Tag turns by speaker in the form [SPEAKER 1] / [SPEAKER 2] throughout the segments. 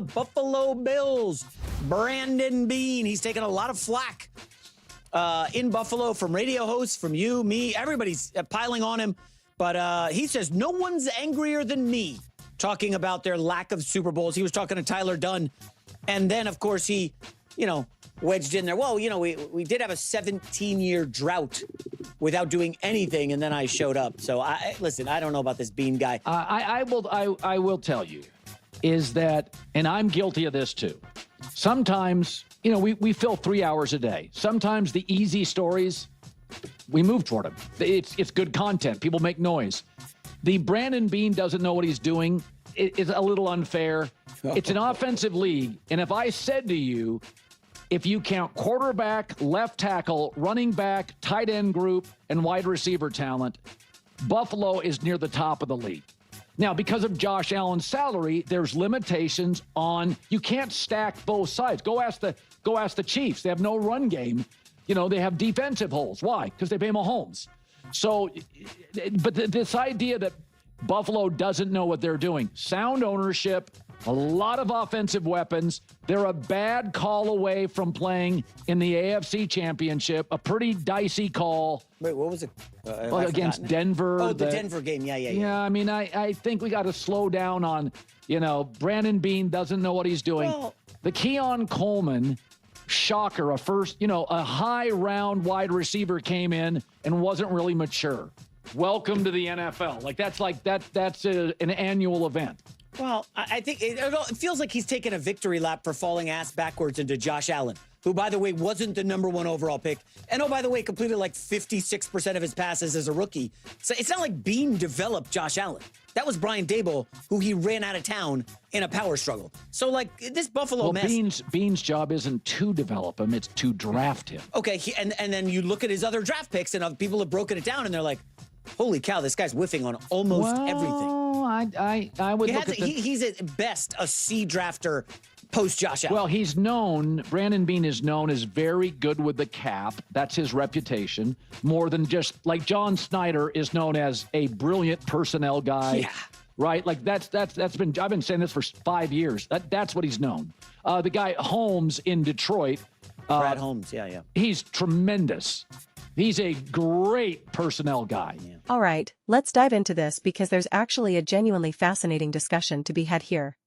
[SPEAKER 1] Buffalo Bills, Brandon Beane. He's taken a lot of flack in Buffalo from radio hosts, from you, me. Everybody's piling on him. But he says, no one's angrier than me, talking about their lack of Super Bowls. He was talking to Tyler Dunn. And then, of course, he, wedged in there. Well, we did have a 17-year drought without doing anything, and then I showed up. So, listen, I don't know about this Beane guy.
[SPEAKER 2] I will tell you, is that, and I'm guilty of this too, sometimes, we fill 3 hours a day. Sometimes the easy stories, we move toward them. It's good content. People make noise. The Brandon Beane doesn't know what he's doing is a little unfair. It's an offensive league, and if I said to you, if you count quarterback, left tackle, running back, tight end group, and wide receiver talent, Buffalo is near the top of the league. Now, because of Josh Allen's salary, there's limitations on, you can't stack both sides. Go ask the Chiefs. They have no run game. They have defensive holes. Why? Because they pay Mahomes. So, but this idea that Buffalo doesn't know what they're doing, sound ownership, a lot of offensive weapons. They're a bad call away from playing in the AFC Championship, a pretty dicey call.
[SPEAKER 1] Wait, what was it?
[SPEAKER 2] Against Denver.
[SPEAKER 1] Oh, the Denver game. Yeah.
[SPEAKER 2] Yeah, I mean, I think we got to slow down on, Brandon Beane doesn't know what he's doing.
[SPEAKER 1] Well,
[SPEAKER 2] the Keon Coleman, shocker, a high round wide receiver came in and wasn't really mature. Welcome to the NFL. That's an annual event.
[SPEAKER 1] Well, I think it feels like he's taken a victory lap for falling ass backwards into Josh Allen, who, by the way, wasn't the #1 overall pick. And, by the way, completed like 56% of his passes as a rookie. So it's not like Beane developed Josh Allen. That was Brian Daboll, who he ran out of town in a power struggle. So, this Buffalo mess.
[SPEAKER 2] Beane's job isn't to develop him, it's to draft him.
[SPEAKER 1] Okay, and then you look at his other draft picks, and people have broken it down, and they're like, holy cow, this guy's whiffing on almost everything.
[SPEAKER 2] I would look at
[SPEAKER 1] he's at best a C drafter post Josh Allen.
[SPEAKER 2] Well, Brandon Beane is known as very good with the cap. That's his reputation. More than just like John Snyder is known as a brilliant personnel guy.
[SPEAKER 1] Yeah.
[SPEAKER 2] Right? Like that's been, I've been saying this for 5 years. That's what he's known. The guy Holmes in Detroit.
[SPEAKER 1] Brad Holmes. Yeah.
[SPEAKER 2] He's tremendous. He's a great personnel guy.
[SPEAKER 1] Yeah.
[SPEAKER 3] All right, let's dive into this because there's actually a genuinely fascinating discussion to be had here.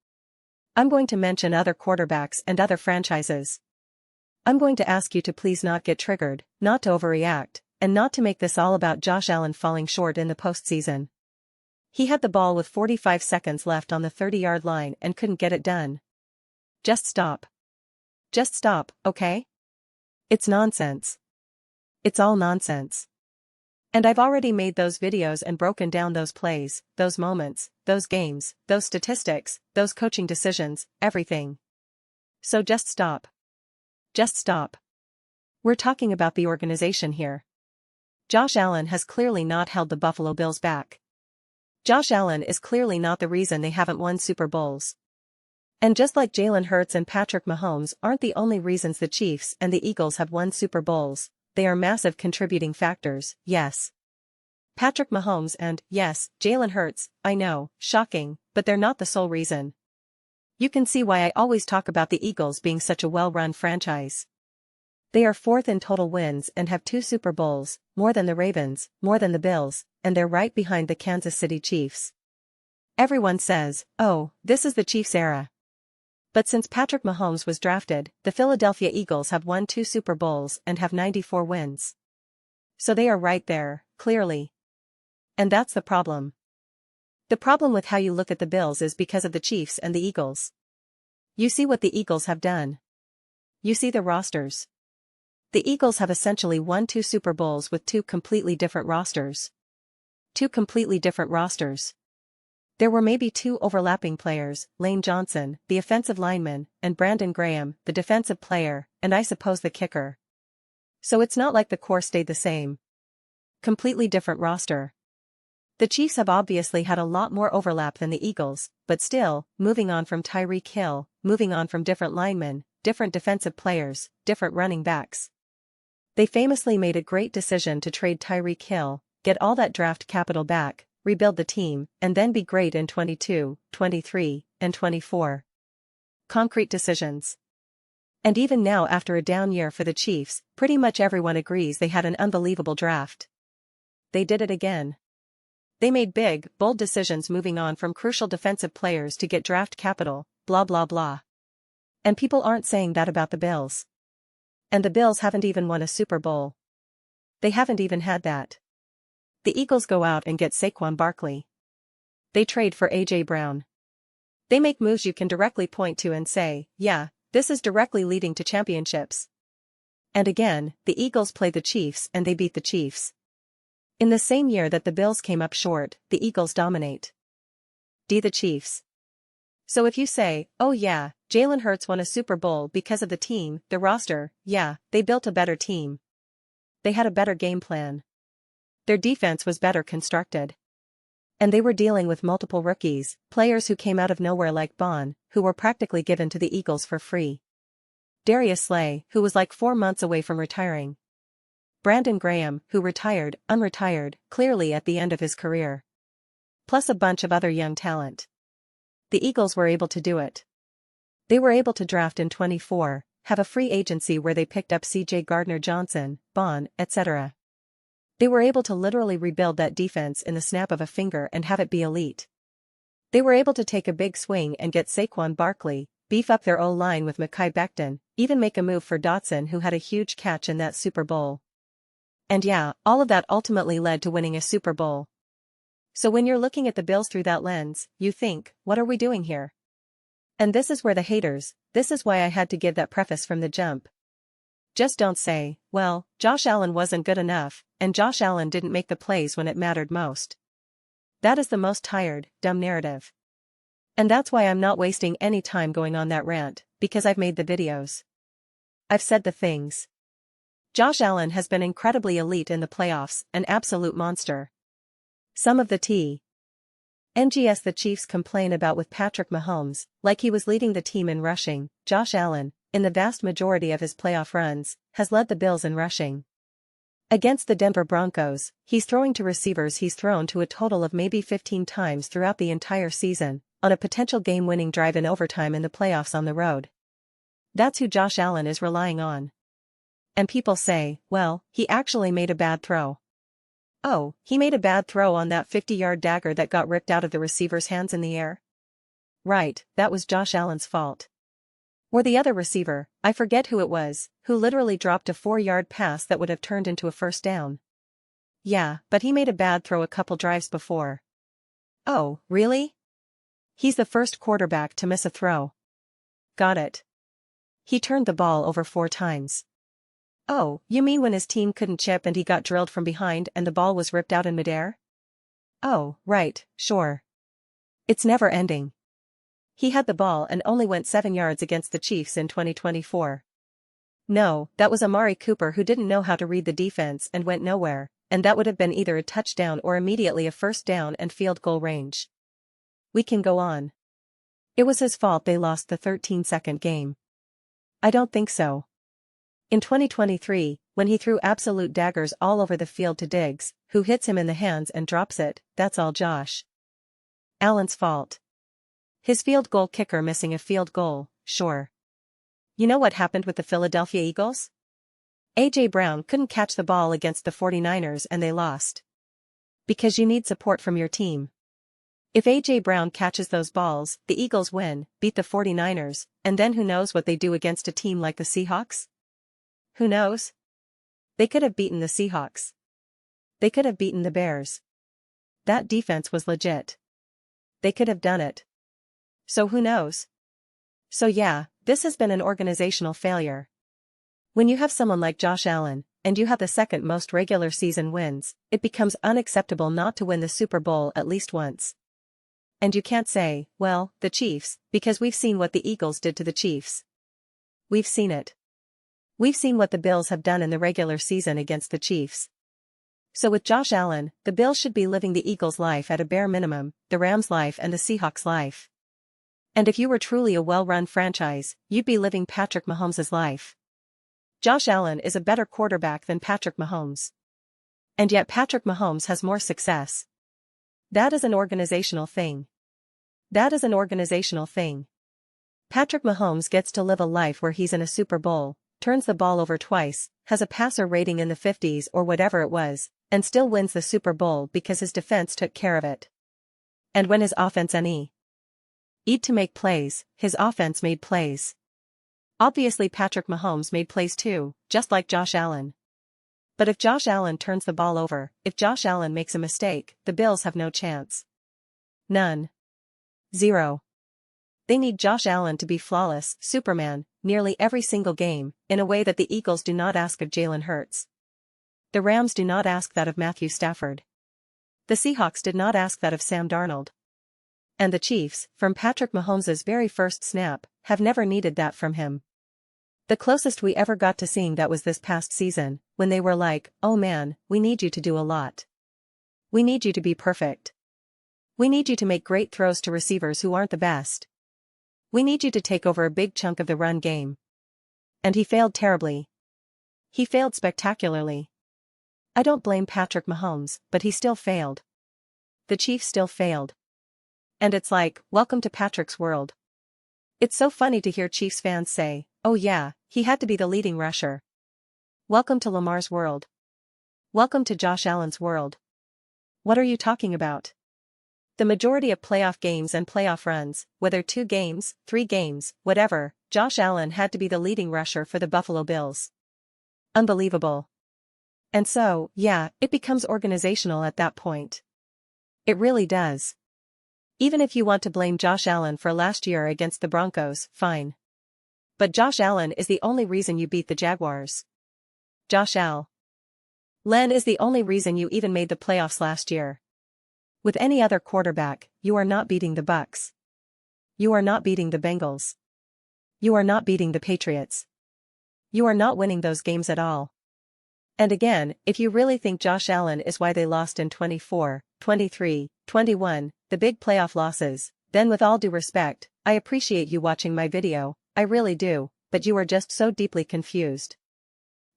[SPEAKER 3] I'm going to mention other quarterbacks and other franchises. I'm going to ask you to please not get triggered, not to overreact, and not to make this all about Josh Allen falling short in the postseason. He had the ball with 45 seconds left on the 30-yard line and couldn't get it done. Just stop. Just stop, okay? It's nonsense. It's all nonsense. And I've already made those videos and broken down those plays, those moments, those games, those statistics, those coaching decisions, everything. So just stop. Just stop. We're talking about the organization here. Josh Allen has clearly not held the Buffalo Bills back. Josh Allen is clearly not the reason they haven't won Super Bowls. And just like Jalen Hurts and Patrick Mahomes aren't the only reasons the Chiefs and the Eagles have won Super Bowls, they are massive contributing factors, yes. Patrick Mahomes and, yes, Jalen Hurts, I know, shocking, but they're not the sole reason. You can see why I always talk about the Eagles being such a well-run franchise. They are 4th in total wins and have 2 Super Bowls, more than the Ravens, more than the Bills, and they're right behind the Kansas City Chiefs. Everyone says, oh, this is the Chiefs era. But since Patrick Mahomes was drafted, the Philadelphia Eagles have won 2 Super Bowls and have 94 wins. So they are right there, clearly. And that's the problem. The problem with how you look at the Bills is because of the Chiefs and the Eagles. You see what the Eagles have done. You see the rosters. The Eagles have essentially won 2 Super Bowls with 2 completely different rosters. 2 completely different rosters. There were maybe 2 overlapping players, Lane Johnson, the offensive lineman, and Brandon Graham, the defensive player, and I suppose the kicker. So it's not like the core stayed the same. Completely different roster. The Chiefs have obviously had a lot more overlap than the Eagles, but still, moving on from Tyreek Hill, moving on from different linemen, different defensive players, different running backs. They famously made a great decision to trade Tyreek Hill, get all that draft capital back, rebuild the team, and then be great in 22, 23, and 24. concrete decisions. And even now, after a down year for the Chiefs, pretty much everyone agrees they had an unbelievable draft. They did it again. They made big, bold decisions moving on from crucial defensive players to get draft capital, blah blah blah. And people aren't saying that about the Bills. And the Bills haven't even won a Super Bowl. They haven't even had that. The Eagles go out and get Saquon Barkley. They trade for A.J. Brown. They make moves you can directly point to and say, yeah, this is directly leading to championships. And again, the Eagles play the Chiefs and they beat the Chiefs. In the same year that the Bills came up short, the Eagles dominate. The Chiefs. So if you say, oh yeah, Jalen Hurts won a Super Bowl because of the team, the roster, yeah, they built a better team. They had a better game plan. Their defense was better constructed. And they were dealing with multiple rookies, players who came out of nowhere like Bond, who were practically given to the Eagles for free. Darius Slay, who was like 4 months away from retiring. Brandon Graham, who unretired, clearly at the end of his career. Plus a bunch of other young talent. The Eagles were able to do it. They were able to draft in 24, have a free agency where they picked up C.J. Gardner-Johnson, Bond, etc. They were able to literally rebuild that defense in the snap of a finger and have it be elite. They were able to take a big swing and get Saquon Barkley, beef up their O-line with Mekhi Becton, even make a move for Dotson who had a huge catch in that Super Bowl. And yeah, all of that ultimately led to winning a Super Bowl. So when you're looking at the Bills through that lens, you think, what are we doing here? And this is where the haters, this is why I had to give that preface from the jump. Just don't say, well, Josh Allen wasn't good enough, and Josh Allen didn't make the plays when it mattered most. That is the most tired, dumb narrative. And that's why I'm not wasting any time going on that rant, because I've made the videos. I've said the things. Josh Allen has been incredibly elite in the playoffs, an absolute monster. Some of the NGS the Chiefs complain about with Patrick Mahomes, like he was leading the team in rushing, Josh Allen, in the vast majority of his playoff runs, has led the Bills in rushing. Against the Denver Broncos, he's throwing to receivers he's thrown to a total of maybe 15 times throughout the entire season, on a potential game-winning drive in overtime in the playoffs on the road. That's who Josh Allen is relying on. And people say, well, he actually made a bad throw. Oh, he made a bad throw on that 50-yard dagger that got ripped out of the receiver's hands in the air? Right, that was Josh Allen's fault. Or the other receiver, I forget who it was, who literally dropped a 4-yard pass that would have turned into a first down. Yeah, but he made a bad throw a couple drives before. Oh, really? He's the first quarterback to miss a throw. Got it. He turned the ball over 4 times. Oh, you mean when his team couldn't chip and he got drilled from behind and the ball was ripped out in midair? Oh, right, sure. It's never ending. He had the ball and only went 7 yards against the Chiefs in 2024. No, that was Amari Cooper who didn't know how to read the defense and went nowhere, and that would have been either a touchdown or immediately a first down and field goal range. We can go on. It was his fault they lost the 13-second game. I don't think so. In 2023, when he threw absolute daggers all over the field to Diggs, who hits him in the hands and drops it, that's all Josh Allen's fault. His field goal kicker missing a field goal, sure. You know what happened with the Philadelphia Eagles? A.J. Brown couldn't catch the ball against the 49ers and they lost. Because you need support from your team. If A.J. Brown catches those balls, the Eagles win, beat the 49ers, and then who knows what they do against a team like the Seahawks? Who knows? They could have beaten the Seahawks. They could have beaten the Bears. That defense was legit. They could have done it. So who knows? So yeah, this has been an organizational failure. When you have someone like Josh Allen, and you have the second most regular season wins, it becomes unacceptable not to win the Super Bowl at least once. And you can't say, well, the Chiefs, because we've seen what the Eagles did to the Chiefs. We've seen it. We've seen what the Bills have done in the regular season against the Chiefs. So with Josh Allen, the Bills should be living the Eagles' life at a bare minimum, the Rams' life and the Seahawks' life. And if you were truly a well-run franchise, you'd be living Patrick Mahomes' life. Josh Allen is a better quarterback than Patrick Mahomes. And yet Patrick Mahomes has more success. That is an organizational thing. That is an organizational thing. Patrick Mahomes gets to live a life where he's in a Super Bowl, turns the ball over twice, has a passer rating in the 50s or whatever it was, and still wins the Super Bowl because his defense took care of it. And when his offense need to make plays, his offense made plays. Obviously Patrick Mahomes made plays too, just like Josh Allen. But if Josh Allen turns the ball over, if Josh Allen makes a mistake, the Bills have no chance. None. Zero. They need Josh Allen to be flawless, Superman, nearly every single game, in a way that the Eagles do not ask of Jalen Hurts. The Rams do not ask that of Matthew Stafford. The Seahawks did not ask that of Sam Darnold. And the Chiefs, from Patrick Mahomes' very first snap, have never needed that from him. The closest we ever got to seeing that was this past season, when they were like, "Oh man, we need you to do a lot. We need you to be perfect. We need you to make great throws to receivers who aren't the best. We need you to take over a big chunk of the run game." And he failed terribly. He failed spectacularly. I don't blame Patrick Mahomes, but he still failed. The Chiefs still failed. And it's like, welcome to Patrick's world. It's so funny to hear Chiefs fans say, "Oh yeah, he had to be the leading rusher." Welcome to Lamar's world. Welcome to Josh Allen's world. What are you talking about? The majority of playoff games and playoff runs, whether 2 games, 3 games, whatever, Josh Allen had to be the leading rusher for the Buffalo Bills. Unbelievable. And so, yeah, it becomes organizational at that point. It really does. Even if you want to blame Josh Allen for last year against the Broncos, fine. But Josh Allen is the only reason you beat the Jaguars. Josh Allen is the only reason you even made the playoffs last year. With any other quarterback, you are not beating the Bucs. You are not beating the Bengals. You are not beating the Patriots. You are not winning those games at all. And again, if you really think Josh Allen is why they lost in 24, 23, 21, the big playoff losses, then with all due respect, I appreciate you watching my video, I really do, but you are just so deeply confused.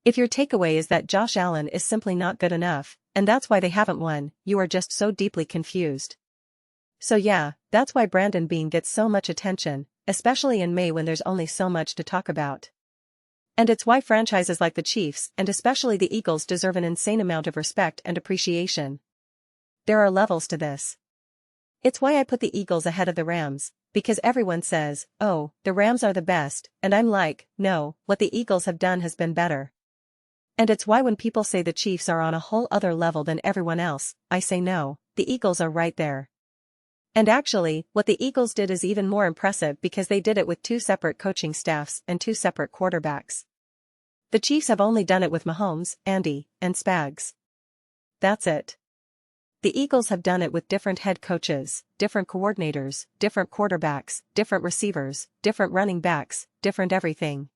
[SPEAKER 3] If your takeaway is that Josh Allen is simply not good enough, and that's why they haven't won, you are just so deeply confused. So yeah, that's why Brandon Beane gets so much attention, especially in May when there's only so much to talk about. And it's why franchises like the Chiefs and especially the Eagles deserve an insane amount of respect and appreciation. There are levels to this. It's why I put the Eagles ahead of the Rams, because everyone says, "Oh, the Rams are the best," and I'm like, no, what the Eagles have done has been better. And it's why when people say the Chiefs are on a whole other level than everyone else, I say no, the Eagles are right there. And actually, what the Eagles did is even more impressive because they did it with 2 separate coaching staffs and 2 separate quarterbacks. The Chiefs have only done it with Mahomes, Andy, and Spags. That's it. The Eagles have done it with different head coaches, different coordinators, different quarterbacks, different receivers, different running backs, different everything.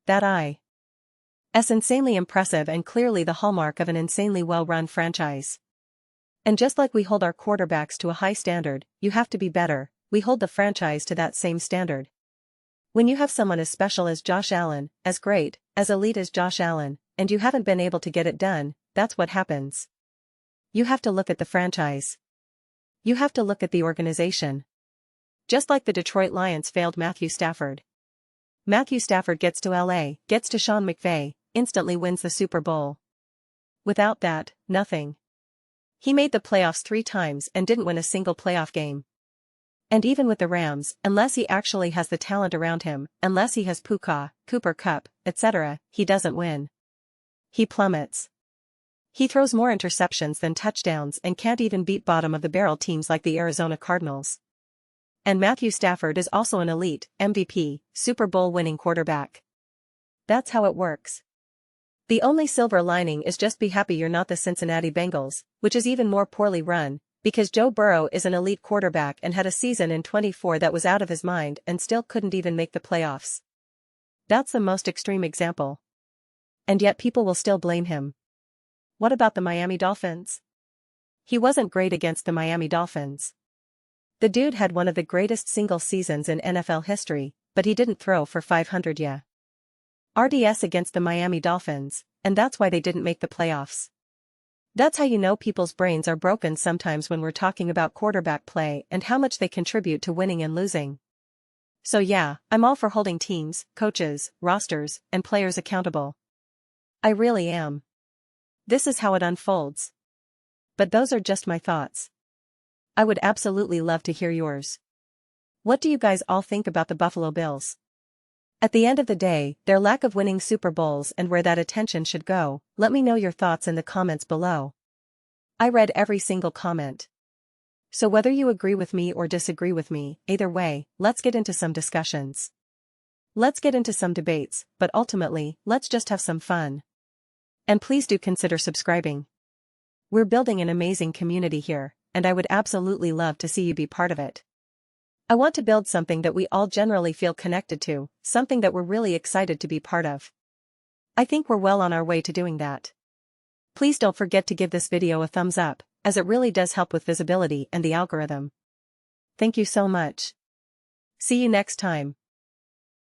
[SPEAKER 3] That's insanely impressive and clearly the hallmark of an insanely well-run franchise. And just like we hold our quarterbacks to a high standard, you have to be better, we hold the franchise to that same standard. When you have someone as special as Josh Allen, as great, as elite as Josh Allen, and you haven't been able to get it done, that's what happens. You have to look at the franchise. You have to look at the organization. Just like the Detroit Lions failed Matthew Stafford. Matthew Stafford gets to LA, gets to Sean McVay, instantly wins the Super Bowl. Without that, nothing. He made the playoffs 3 times and didn't win a single playoff game. And even with the Rams, unless he actually has the talent around him, unless he has Puka, Cooper Kupp, etc., he doesn't win. He plummets. He throws more interceptions than touchdowns and can't even beat bottom-of-the-barrel teams like the Arizona Cardinals. And Matthew Stafford is also an elite, MVP, Super Bowl winning quarterback. That's how it works. The only silver lining is just be happy you're not the Cincinnati Bengals, which is even more poorly run, because Joe Burrow is an elite quarterback and had a season in 24 that was out of his mind and still couldn't even make the playoffs. That's the most extreme example. And yet people will still blame him. What about the Miami Dolphins? He wasn't great against the Miami Dolphins. The dude had one of the greatest single seasons in NFL history, but he didn't throw for 500 RDS against the Miami Dolphins, and that's why they didn't make the playoffs. That's how you know people's brains are broken sometimes when we're talking about quarterback play and how much they contribute to winning and losing. So yeah, I'm all for holding teams, coaches, rosters, and players accountable. I really am. This is how it unfolds. But those are just my thoughts. I would absolutely love to hear yours. What do you guys all think about the Buffalo Bills? At the end of the day, their lack of winning Super Bowls and where that attention should go, let me know your thoughts in the comments below. I read every single comment. So whether you agree with me or disagree with me, either way, let's get into some discussions. Let's get into some debates, but ultimately, let's just have some fun. And please do consider subscribing. We're building an amazing community here, and I would absolutely love to see you be part of it. I want to build something that we all generally feel connected to, something that we're really excited to be part of. I think we're well on our way to doing that. Please don't forget to give this video a thumbs up, as it really does help with visibility and the algorithm. Thank you so much. See you next time.